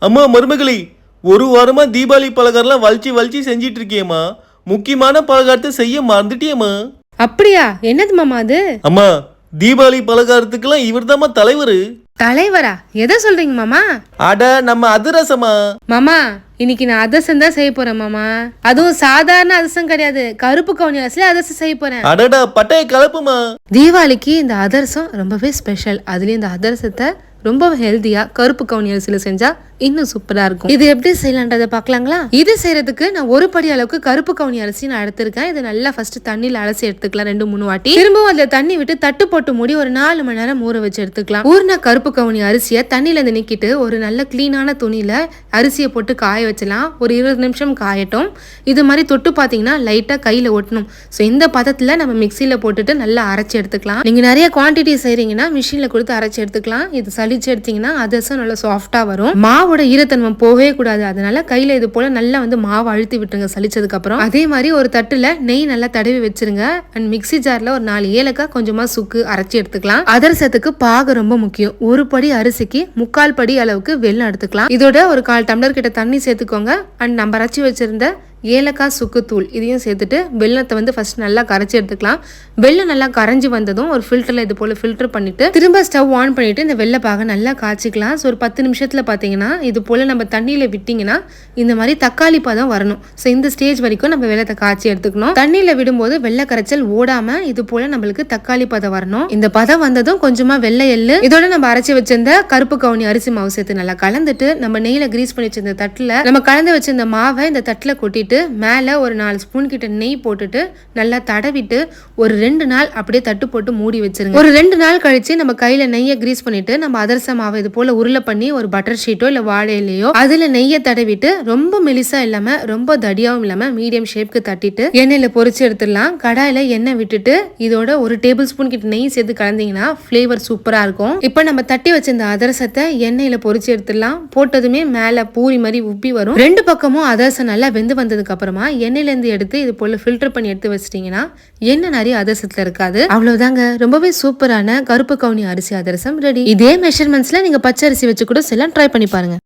அம்மா மருமகளே, ஒரு வாரமா தீபாவளி பலகாரம்லாம் வலிச்சு வலிச்சு செஞ்சிட்டு இருக்கியேம்மா. முக்கியமான பலகாரத்தை செய்ய மறந்துட்டியேம்மா. அப்படியா? என்னது மாமா அது? அம்மா, தீபாவளி பலகாரத்துக்கெல்லாம் இவர்தாம்மா தலைவர். தலைவரா? எதை சொல்றீங்க மாமா? அட, நம்ம அதிரசமா. மாமா, இன்னைக்கு நான் அதிரசம் தான் செய்ய போறேன் மாமா. அதுவும் சாதாரண அதிரசம் கிடையாது, கருப்பு கவுனி அரிசியில அதிரசம் செய்ய போறேன். அடடா, பட்டைய கலப்புமா. தீபாவளிக்கு இந்த அதிரசம் ரொம்பவே ஸ்பெஷல். அதுலயும் இந்த அதிரசத்தை ரொம்ப ஹெல்தியா கருப்பு கவுனி அரிசியில செஞ்சா இன்னும் சூப்பரா இருக்கும். இது எப்படி செய்யலான்றதை பாக்கலாங்களா? இது செய்யறதுக்கு நான் ஒரு படி அளவுக்கு கருப்பு கவுனி அரிசி நான் எடுத்திருக்கேன். இதை நல்லா ஃபர்ஸ்ட் தண்ணியில அலசி எடுத்துக்கலாம் 2-3 வாட்டி. திரும்பவும் அதுல தண்ணி விட்டு தட்டு போட்டு மூடி ஒரு 4 மணி நேரம் ஊற வச்சு எடுத்துக்கலாம். ஊர்ன கருப்பு கவுனி அரிசியை தண்ணியில இருந்து நீக்கிட்டு ஒரு நல்ல கிளீனான துணியில அரிசியை போட்டு காய வச்சலாம். ஒரு 20 நிமிஷம் காயட்டும். இது மாதிரி தொட்டு பாத்தீங்கன்னா லைட்டா கையில ஒட்டணும். ஸோ இந்த பதத்துல நம்ம மிக்சியில போட்டுட்டு நல்லா அரைச்சி எடுத்துக்கலாம். நீங்க நிறைய குவான்டிட்டி செய்றீங்கன்னா மிஷின்ல கொடுத்து அரைச்சி எடுத்துக்கலாம். இது சளிச்சு எடுத்தீங்கன்னா அதிரசம் நல்லா சாஃப்டா வரும். மாவோட ஈரத்தன்மம் போகவே கூடாது. அதனால கையில இது போல நல்லா மாவை அழுத்தி விட்டுருங்க சளிச்சதுக்கு அப்புறம். அதே மாதிரி ஒரு தட்டுல நெய் நல்லா தடவி வச்சிருங்க. அண்ட் மிக்சி ஜார்ல ஒரு 4 ஏலக்காய் கொஞ்சமா சுக்கு அரைச்சி எடுத்துக்கலாம். அதிரசத்துக்கு பாகு ரொம்ப முக்கியம். ஒரு படி அரிசிக்கு 3/4 படி அளவுக்கு வெல்லம் எடுத்துக்கலாம். இதோட ஒரு 1/4 டம்ளர் கிட்ட தண்ணி சேர்த்துக்கோங்க. அண்ட் நம்ம அரைச்சி வச்சிருந்த ஏலக்காய் சுக்குத்தூள் இதையும் சேர்த்துட்டு வெள்ளத்தை ஃபர்ஸ்ட் நல்லா கரைச்சி எடுத்துக்கலாம். வெள்ளம் நல்லா கரைஞ்சி வந்ததும் ஒரு ஃபில்டர்ல இது போல ஃபில்டர் பண்ணிட்டு திரும்ப ஸ்டவ் ஆன் பண்ணிட்டு இந்த வெள்ளை பாக நல்லா காய்ச்சிக்கலாம். ஸோ ஒரு 10 நிமிஷத்துல பாத்தீங்கன்னா இது போல நம்ம தண்ணியில விட்டீங்கன்னா இந்த மாதிரி தக்காளி பதம் வரணும். ஸோ இந்த ஸ்டேஜ் வரைக்கும் நம்ம வெள்ளத்தை காய்ச்சி எடுத்துக்கணும். தண்ணியில விடும்போது வெள்ளை கரைச்சல் ஓடாம இது போல நம்மளுக்கு தக்காளி பதம் வரணும். இந்த பதம் வந்ததும் கொஞ்சமா வெள்ளை எள்ளு இதோட நம்ம அரைச்சி வச்சிருந்த கருப்பு கவுனி அரிசி மாவு சேர்த்து நல்லா கலந்துட்டு நம்ம நெய்ல கிரீஸ் பண்ணி வச்சிருந்த தட்டுல நம்ம கலந்து வச்சிருந்த மாவை இந்த தட்டுல கொட்டிட்டு மேல ஒரு 4 ஸ்பூன் கிட்ட நெய் போட்டுட்டு நல்லா தடவிட்டு ஒரு 2 நாள் அப்படியே தட்டு போட்டு மூடி வச்சிருங்க. ஒரு 2 நாள் கழிச்சு நம்ம கையில நெய்யை கிரீஸ் பண்ணிட்டு நம்ம அதிரச மாவை இது போல உருளை பண்ணி ஒரு பட்டர் ஷீட்டோ இல்ல வாழை இலையோ அதுல நெய்யை தடவிட்டு ரொம்ப மெலிசா இல்லாம ரொம்ப தடியாவும் இல்லாம மீடியம் ஷேப்க்கு தட்டிட்டு எண்ணெயில பொரிச்சு எடுத்துடலாம். கடாயில எண்ணெய் விட்டுட்டு இதோட ஒரு டேபிள் ஸ்பூன் கிட்ட நெய் சேர்த்து கலந்தீங்கன்னா ஃபிளேவர் சூப்பரா இருக்கும். இப்ப நம்ம தட்டி வச்சிருந்த அதிரசத்தை எண்ணெயில பொரிச்சு எடுத்துடலாம். போட்டதுமே மேல பூரி மாதிரி உப்பி வரும். 2 பக்கமும் அதிரசம் நல்லா வெந்து வந்ததுக்கு அப்புறமா எண்ணெயில இருந்து எடுத்து இது போல ஃபில்டர் பண்ணி எடுத்து வச்சிட்டீங்கன்னா எண்ணெய் நிறைய அதிரசத்துல இருக்காது. அவ்வளவுதாங்க, ரொம்பவே சூப்பரான கருப்பு கவுனி அரிசி அதிரசம் ரெடி. இதே மெஷர்மெண்ட்ஸ்ல நீங்க பச்சை அரிசி வச்சு கூட ட்ரை பண்ணி பாருங்க.